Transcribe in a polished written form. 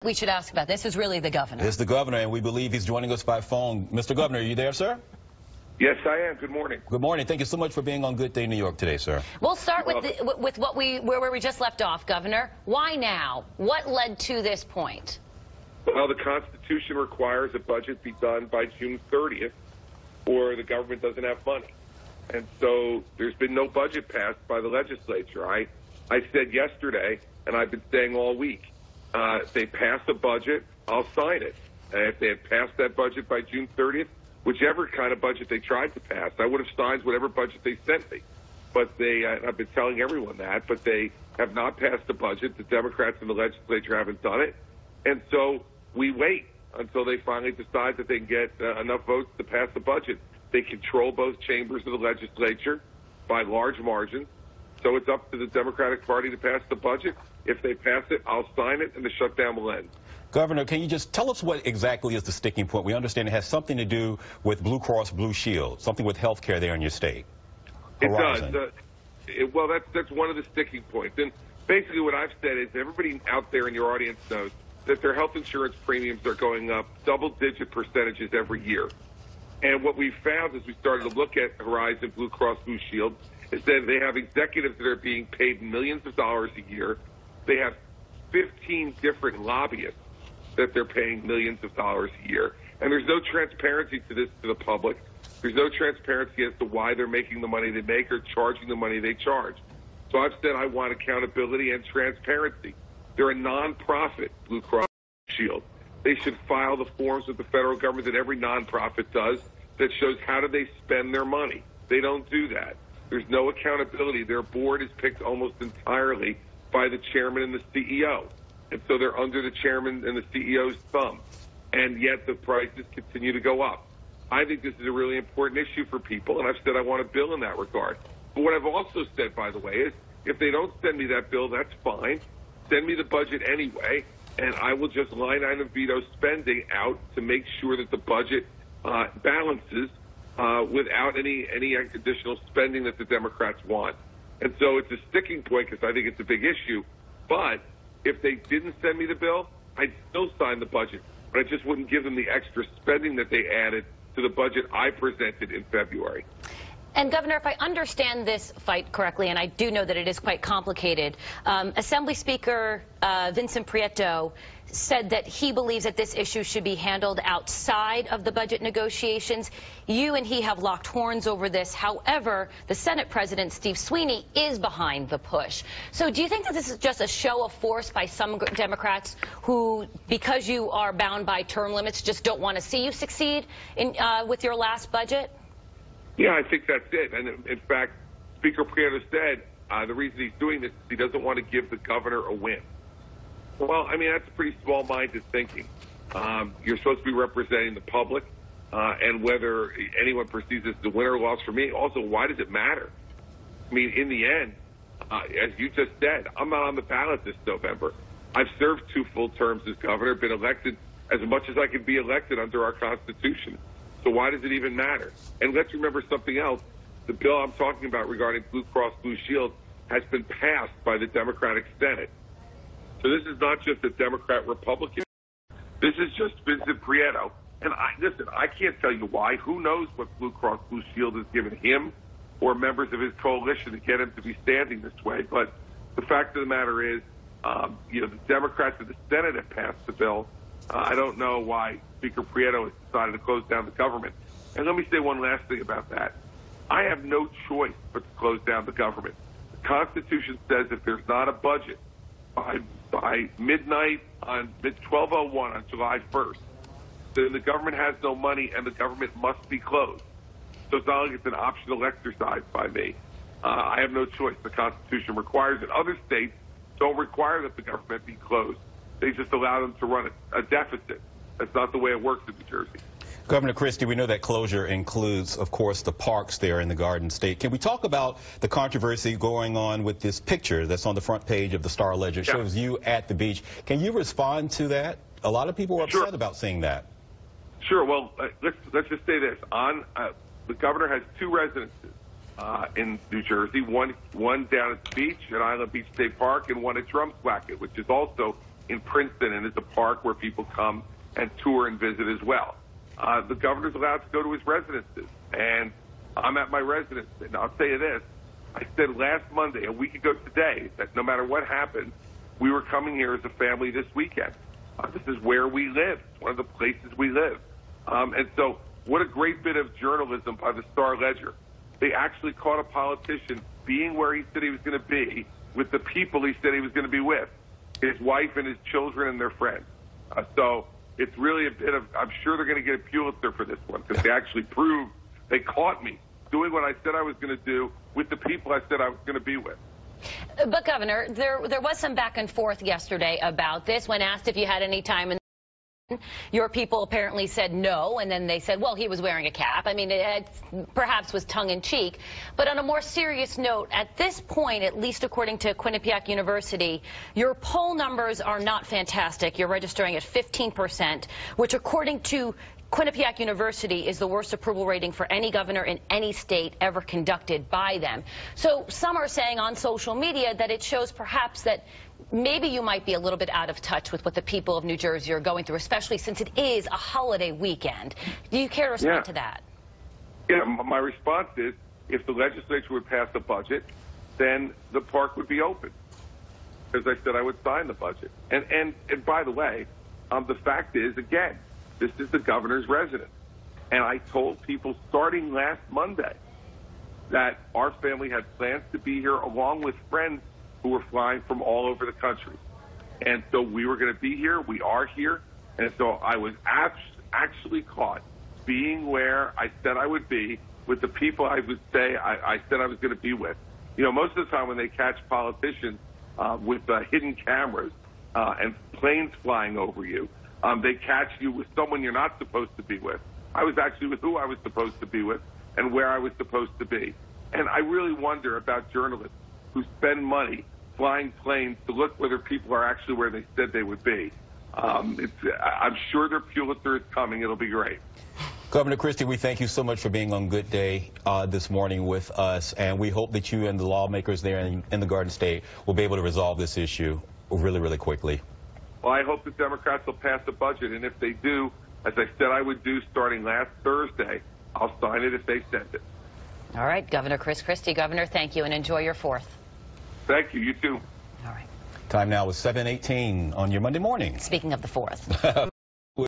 We should ask about this is really the governor. It's the governor, and we believe he's joining us by phone. Mr. Governor, are you there, sir? Yes, I am. Good morning. Good morning. Thank you so much for being on Good Day New York today, sir. We'll start with where we just left off, Governor. Why now? What led to this point? Well, the Constitution requires a budget be done by June 30th, or the government doesn't have money. And so there's been no budget passed by the legislature. I said yesterday, and I've been saying all week, if they pass a budget, I'll sign it. And if they had passed that budget by June 30th, whichever kind of budget they tried to pass, I would have signed whatever budget they sent me. But I've been telling everyone that, but they have not passed the budget. The Democrats in the legislature haven't done it. And so we wait until they finally decide that they can get enough votes to pass the budget. They control both chambers of the legislature by large margins. So it's up to the Democratic Party to pass the budget. If they pass it, I'll sign it, and the shutdown will end. Governor, can you just tell us what exactly is the sticking point? We understand it has something to do with Blue Cross Blue Shield, something with health care there in your state. Horizon. It does. Well, that's one of the sticking points. And basically what I've said is everybody out there in your audience knows that their health insurance premiums are going up double-digit percentages every year. And what we found as we started to look at Horizon, Blue Cross Blue Shield, is that they have executives that are being paid millions of dollars a year. They have 15 different lobbyists that they're paying millions of dollars a year. And there's no transparency to this to the public. There's no transparency as to why they're making the money they make or charging the money they charge. So I've said I want accountability and transparency. They're a nonprofit, Blue Cross Blue Shield. They should file the forms with the federal government that every nonprofit does that shows how do they spend their money. They don't do that. There's no accountability. Their board is picked almost entirely by the chairman and the CEO. And so they're under the chairman and the CEO's thumb. And yet the prices continue to go up. I think this is a really important issue for people, and I've said I want a bill in that regard. But what I've also said, by the way, is if they don't send me that bill, that's fine. Send me the budget anyway, and I will just line item veto spending out to make sure that the budget balances without any additional spending that the Democrats want. And so it's a sticking point because I think it's a big issue. But if they didn't send me the bill, I'd still sign the budget. But I just wouldn't give them the extra spending that they added to the budget I presented in February. And, Governor, if I understand this fight correctly, and I do know that it is quite complicated, Assembly Speaker Vincent Prieto said that he believes that this issue should be handled outside of the budget negotiations. You and he have locked horns over this. However, the Senate President, Steve Sweeney, is behind the push. So do you think that this is just a show of force by some Democrats who, because you are bound by term limits, just don't want to see you succeed with your last budget? Yeah, I think that's it. And in fact, Speaker Prieto said the reason he's doing this is he doesn't want to give the governor a win. Well, I mean, that's pretty small-minded thinking. You're supposed to be representing the public, and whether anyone perceives this as a win or loss for me. Also, why does it matter? I mean, in the end, as you just said, I'm not on the ballot this November. I've served 2 full terms as governor, been elected as much as I could be elected under our Constitution. So why does it even matter? And let's remember something else. The bill I'm talking about regarding Blue Cross Blue Shield has been passed by the Democratic Senate. So this is not just a Democrat-Republican. This is just Vincent Prieto. And listen, I can't tell you why. Who knows what Blue Cross Blue Shield has given him or members of his coalition to get him to be standing this way. But the fact of the matter is, the Democrats in the Senate have passed the bill. I don't know why Speaker Prieto has decided to close down the government. And let me say one last thing about that. I have no choice but to close down the government. The Constitution says if there's not a budget by midnight on 12:01 on July 1st, then the government has no money and the government must be closed. So it's not like it's an optional exercise by me. I have no choice. The Constitution requires it. Other states don't require that the government be closed. They just allow them to run a deficit. That's not the way it works in New Jersey. Governor Christie, we know that closure includes, of course, the parks there in the Garden State. Can we talk about the controversy going on with this picture that's on the front page of the Star Ledger? It shows you at the beach. Can you respond to that? A lot of people were upset about seeing that. Sure. Well, let's just say this. The governor has 2 residences in New Jersey, one down at the beach at Island Beach State Park and one at Drumswacket, which is also in Princeton, and it's a park where people come and tour and visit as well. The governor's allowed to go to his residences, and I'm at my residence. And I'll tell you this, I said last Monday, a week ago today, that no matter what happens, we were coming here as a family this weekend. This is where we live. It's one of the places we live. And so what a great bit of journalism by the Star-Ledger. They actually caught a politician being where he said he was going to be with the people he said he was going to be with, his wife and his children and their friends. So it's really a bit of, I'm sure they're going to get a Pulitzer for this one, because they actually proved they caught me doing what I said I was going to do with the people I said I was going to be with. But, Governor, there was some back and forth yesterday about this. When asked if you had any time in your people apparently said no, and then they said, well, he was wearing a cap. I mean, it perhaps was tongue-in-cheek. But on a more serious note, at this point, at least according to Quinnipiac University, your poll numbers are not fantastic. You're registering at 15%, which according to Quinnipiac University is the worst approval rating for any governor in any state ever conducted by them. So some are saying on social media that it shows perhaps that maybe you might be a little bit out of touch with what the people of New Jersey are going through, especially since it is a holiday weekend. Do you care to respond to that? Yeah, my response is, if the legislature would pass a budget, then the park would be open. As I said, I would sign the budget. And by the way, the fact is, again, this is the governor's residence. And I told people starting last Monday that our family had plans to be here along with friends who were flying from all over the country. And so we were going to be here. We are here. And so I was actually caught being where I said I would be with the people I would say I said I was going to be with. You know, most of the time when they catch politicians with hidden cameras and planes flying over you, they catch you with someone you're not supposed to be with. I was actually with who I was supposed to be with and where I was supposed to be. And I really wonder about journalists who spend money flying planes to look whether people are actually where they said they would be. I'm sure their Pulitzer is coming. It'll be great. Governor Christie, we thank you so much for being on Good Day this morning with us, and we hope that you and the lawmakers there in the Garden State will be able to resolve this issue really, really quickly. Well, I hope the Democrats will pass the budget, and if they do, as I said I would do starting last Thursday, I'll sign it if they send it. All right, Governor Chris Christie. Governor, thank you, and enjoy your 4th. Thank you. You too. All right. Time now is 7:18 on your Monday morning. Speaking of the 4th.